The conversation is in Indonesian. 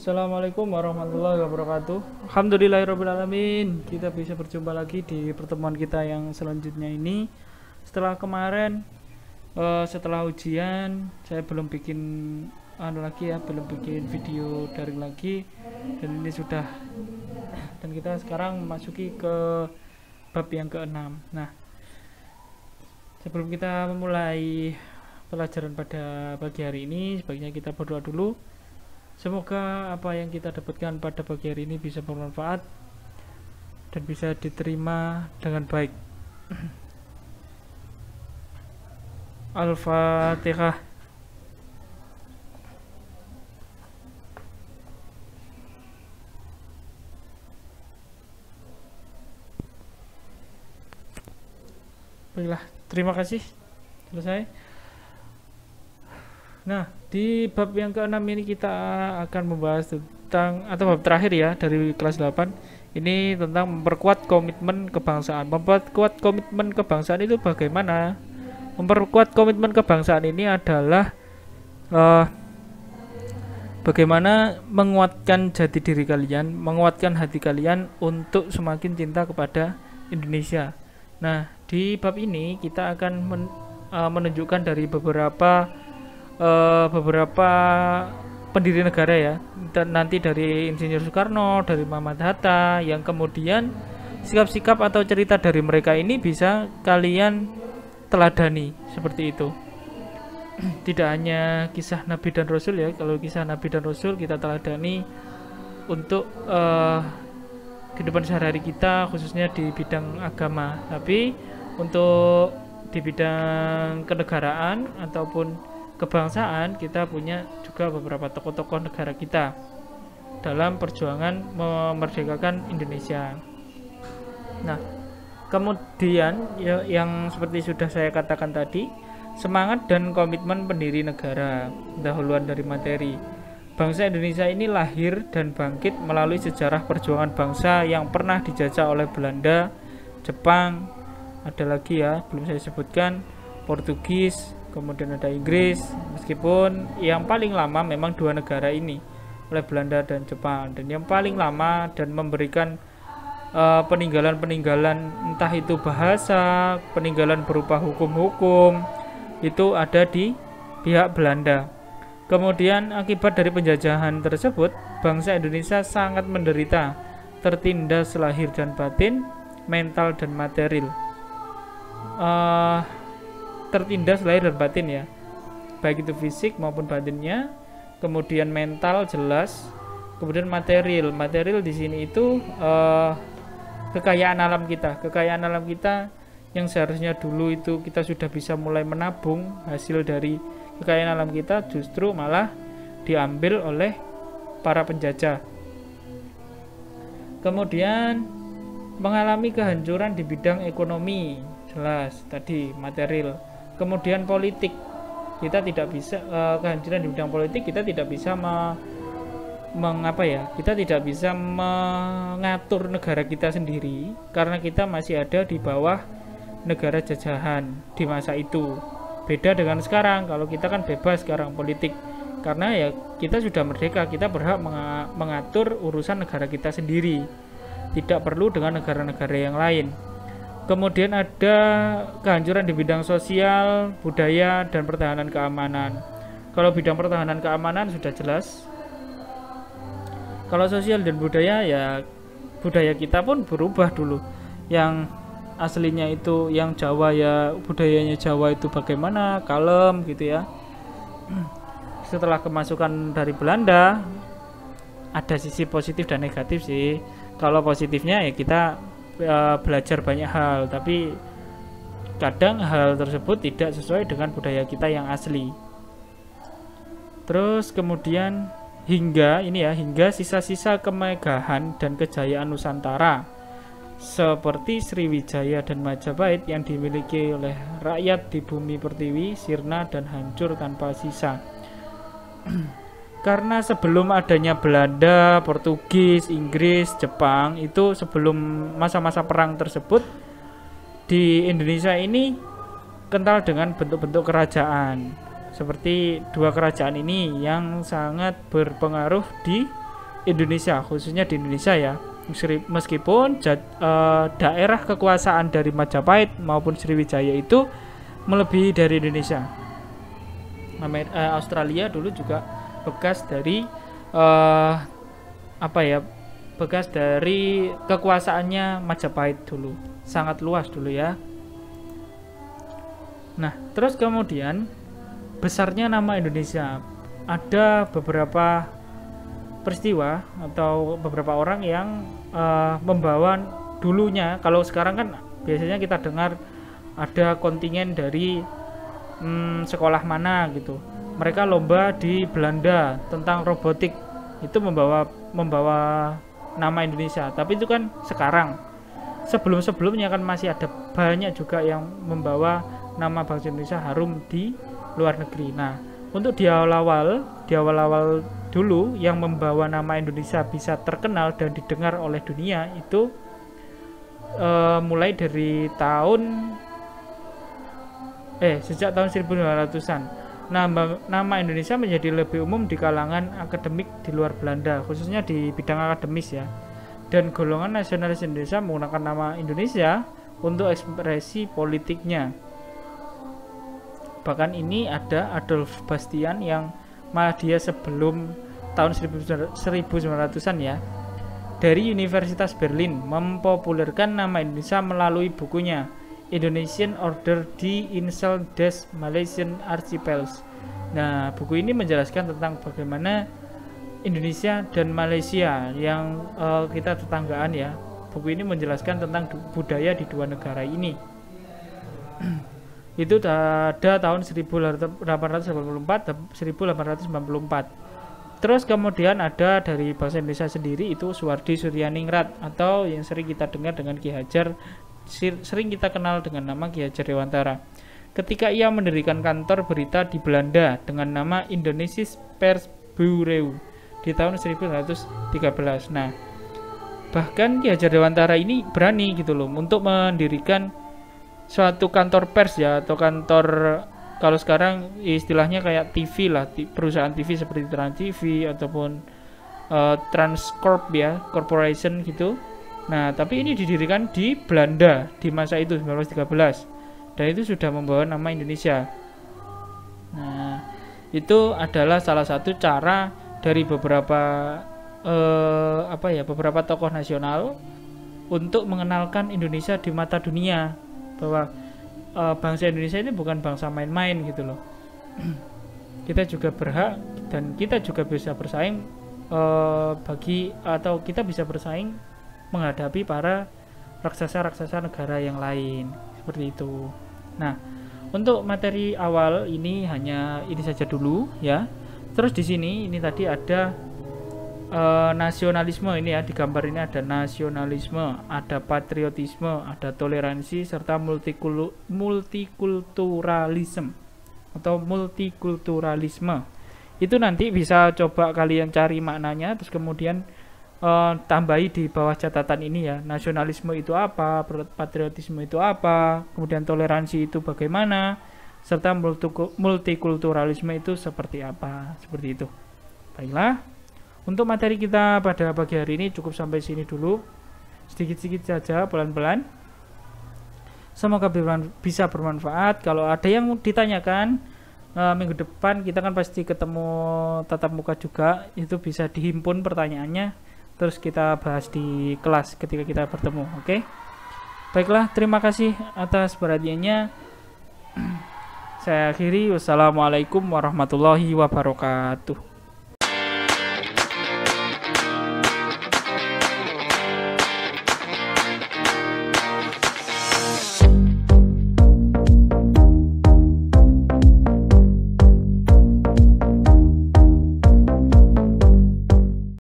Assalamualaikum warahmatullahi wabarakatuh. Alhamdulillahirrahmanirrahim. Kita bisa berjumpa lagi di pertemuan kita yang selanjutnya ini. Setelah kemarin, setelah ujian, saya belum bikin belum bikin video daring lagi. Dan ini sudah, dan kita sekarang memasuki ke bab yang keenam. Nah, sebelum kita memulai pelajaran pada pagi hari ini, sebaiknya kita berdoa dulu. Semoga apa yang kita dapatkan pada pagi hari ini bisa bermanfaat dan bisa diterima dengan baik. Al-Fatihah. Baiklah, terima kasih. Selesai. Nah, di bab yang ke-6 ini kita akan membahas tentang, atau bab terakhir ya dari kelas 8. Ini tentang memperkuat komitmen kebangsaan. Memperkuat komitmen kebangsaan itu bagaimana? Memperkuat komitmen kebangsaan ini adalah bagaimana menguatkan jati diri kalian, menguatkan hati kalian untuk semakin cinta kepada Indonesia. Nah, di bab ini kita akan menunjukkan dari beberapa pendiri negara ya, dan nanti dari Insinyur Soekarno, dari Muhammad Hatta, yang kemudian sikap-sikap atau cerita dari mereka ini bisa kalian teladani seperti itu. Tidak hanya kisah Nabi dan Rasul ya, kalau kisah Nabi dan Rasul kita teladani untuk kehidupan sehari-hari kita, khususnya di bidang agama, tapi untuk di bidang kenegaraan ataupun kebangsaan kita punya juga beberapa tokoh-tokoh negara kita dalam perjuangan memerdekakan Indonesia. Nah, kemudian yang seperti sudah saya katakan tadi, semangat dan komitmen pendiri negara, dahuluan dari materi. Bangsa Indonesia ini lahir dan bangkit melalui sejarah perjuangan bangsa yang pernah dijajah oleh Belanda, Jepang, ada lagi ya belum saya sebutkan, Portugis, kemudian ada Inggris. Meskipun yang paling lama memang dua negara ini, oleh Belanda dan Jepang, dan yang paling lama dan memberikan peninggalan-peninggalan, entah itu bahasa, peninggalan berupa hukum-hukum, itu ada di pihak Belanda. Kemudian akibat dari penjajahan tersebut, bangsa Indonesia sangat menderita, tertindas lahir dan batin, mental dan material. Tertindas lahir dan batin ya, baik itu fisik maupun batinnya. Kemudian mental jelas, kemudian material di sini itu kekayaan alam kita yang seharusnya dulu itu kita sudah bisa mulai menabung hasil dari kekayaan alam kita, justru malah diambil oleh para penjajah. Kemudian mengalami kehancuran di bidang ekonomi, jelas tadi material. Kemudian politik, kita tidak bisa kehancuran di bidang politik, kita tidak bisa kita tidak bisa mengatur negara kita sendiri karena kita masih ada di bawah negara jajahan di masa itu. Beda dengan sekarang, kalau kita kan bebas sekarang politik, karena ya kita sudah merdeka, kita berhak mengatur urusan negara kita sendiri, tidak perlu dengan negara-negara yang lain. Kemudian ada kehancuran di bidang sosial, budaya, dan pertahanan keamanan. Kalau bidang pertahanan keamanan sudah jelas. Kalau sosial dan budaya, ya budaya kita pun berubah dulu. Yang aslinya itu yang Jawa, ya budayanya Jawa itu bagaimana, kalem gitu ya. Setelah kemasukan dari Belanda, ada sisi positif dan negatif sih. Kalau positifnya ya kita belajar banyak hal, tapi kadang hal tersebut tidak sesuai dengan budaya kita yang asli. Terus kemudian hingga sisa-sisa kemegahan dan kejayaan Nusantara seperti Sriwijaya dan Majapahit yang dimiliki oleh rakyat di bumi pertiwi sirna dan hancur tanpa sisa. Karena sebelum adanya Belanda, Portugis, Inggris, Jepang, itu sebelum masa-masa perang tersebut, di Indonesia ini kental dengan bentuk-bentuk kerajaan. Seperti dua kerajaan ini yang sangat berpengaruh di Indonesia, khususnya di Indonesia ya. Meskipun daerah kekuasaan dari Majapahit maupun Sriwijaya itu melebihi dari Indonesia. Australia dulu juga bekas dari bekas dari kekuasaannya Majapahit dulu, sangat luas dulu ya. Nah, terus kemudian besarnya nama Indonesia, ada beberapa peristiwa atau beberapa orang yang membawa dulunya. Kalau sekarang kan biasanya kita dengar ada kontingen dari sekolah mana gitu, mereka lomba di Belanda tentang robotik, itu membawa nama Indonesia. Tapi itu kan sekarang. Sebelumnya kan masih ada banyak juga yang membawa nama bangsa Indonesia harum di luar negeri. Nah, untuk di awal-awal dulu yang membawa nama Indonesia bisa terkenal dan didengar oleh dunia itu mulai dari sejak tahun 1900-an. Nama Indonesia menjadi lebih umum di kalangan akademik di luar Belanda, khususnya di bidang akademis ya. Dan golongan nasionalis Indonesia menggunakan nama Indonesia untuk ekspresi politiknya. Bahkan ini ada Adolf Bastian yang malah dia sebelum tahun 1900-an ya, dari Universitas Berlin mempopulerkan nama Indonesia melalui bukunya Indonesian Order die Insel des Malaysian Archipels. Nah, buku ini menjelaskan tentang bagaimana Indonesia dan Malaysia yang kita tetanggaan ya. Buku ini menjelaskan tentang budaya di dua negara ini. Itu ada tahun 1884 1894. Terus kemudian ada dari bangsa Indonesia sendiri, itu Suwardi Suryaningrat atau yang sering kita dengar dengan Ki Hajar, sering kita kenal dengan nama Ki Hajar Dewantara. Ketika ia mendirikan kantor berita di Belanda dengan nama Indonesisch Persbureau di tahun 1913. Nah, bahkan Ki Hajar Dewantara ini berani gitu loh untuk mendirikan suatu kantor pers ya, atau kantor, kalau sekarang istilahnya kayak TV lah, perusahaan TV seperti Trans TV ataupun Transcorp ya, corporation gitu. Nah, tapi ini didirikan di Belanda di masa itu 1913, dan itu sudah membawa nama Indonesia. Nah, itu adalah salah satu cara dari beberapa tokoh nasional untuk mengenalkan Indonesia di mata dunia, bahwa bangsa Indonesia ini bukan bangsa main-main gitu loh. Kita juga berhak dan kita juga bisa bersaing kita bisa bersaing menghadapi para raksasa-raksasa negara yang lain, seperti itu. Nah, untuk materi awal ini hanya ini saja dulu ya. Terus di sini ini tadi ada nasionalisme, ini ya, di gambar ini ada nasionalisme, ada patriotisme, ada toleransi, serta multikulturalisme atau multikulturalisme. Itu nanti bisa coba kalian cari maknanya, terus kemudian tambahi di bawah catatan ini ya. Nasionalisme itu apa, patriotisme itu apa, kemudian toleransi itu bagaimana, serta multikulturalisme itu seperti apa, seperti itu. Baiklah, untuk materi kita pada pagi hari ini cukup sampai sini dulu, sedikit-sedikit saja, pelan-pelan. Semoga bisa bermanfaat. Kalau ada yang ditanyakan, minggu depan kita kan pasti ketemu tatap muka juga, itu bisa dihimpun pertanyaannya, terus kita bahas di kelas ketika kita bertemu. Oke? Baiklah, terima kasih atas perhatiannya. Saya akhiri, wassalamualaikum warahmatullahi wabarakatuh.